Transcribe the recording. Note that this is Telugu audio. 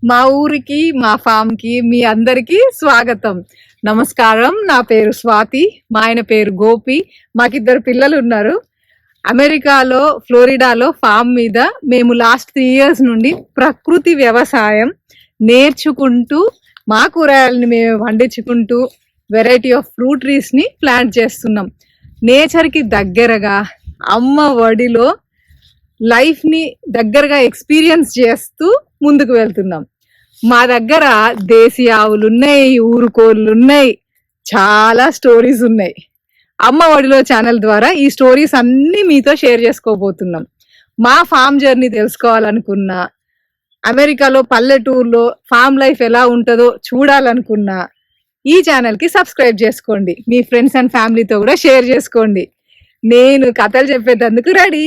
మా ఊరికి మా ఫామ్కి మీ అందరికీ స్వాగతం. నమస్కారం. నా పేరు స్వాతి, మా ఆయన పేరు గోపి. మాకిద్దరు పిల్లలు ఉన్నారు. అమెరికాలో ఫ్లోరిడాలో ఫామ్ మీద మేము లాస్ట్ 3 years నుండి ప్రకృతి వ్యవసాయం నేర్చుకుంటూ మా కూరగాయలని మేము పండించుకుంటూ వెరైటీ ఆఫ్ ఫ్రూట్ ట్రీస్ని ప్లాంట్ చేస్తున్నాం. నేచర్కి దగ్గరగా అమ్మ ఒడిలో లైఫ్ని దగ్గరగా ఎక్స్పీరియన్స్ చేస్తూ ముందుకు వెళ్తున్నాం. మా దగ్గర దేశీ ఆవులు ఉన్నాయి, ఊరుకోళ్ళు ఉన్నాయి, చాలా స్టోరీస్ ఉన్నాయి. అమ్మ ఒడిలో ఛానల్ ద్వారా ఈ స్టోరీస్ అన్నీ మీతో షేర్ చేసుకోబోతున్నాం. మా ఫామ్ జర్నీ తెలుసుకోవాలనుకున్నా, అమెరికాలో పల్లెటూరులో ఫామ్ లైఫ్ ఎలా ఉంటుందో చూడాలనుకున్నా ఈ ఛానల్కి సబ్స్క్రైబ్ చేసుకోండి. మీ ఫ్రెండ్స్ అండ్ ఫ్యామిలీతో కూడా షేర్ చేసుకోండి. నేను కథలు చెప్పేటందుకు రెడీ.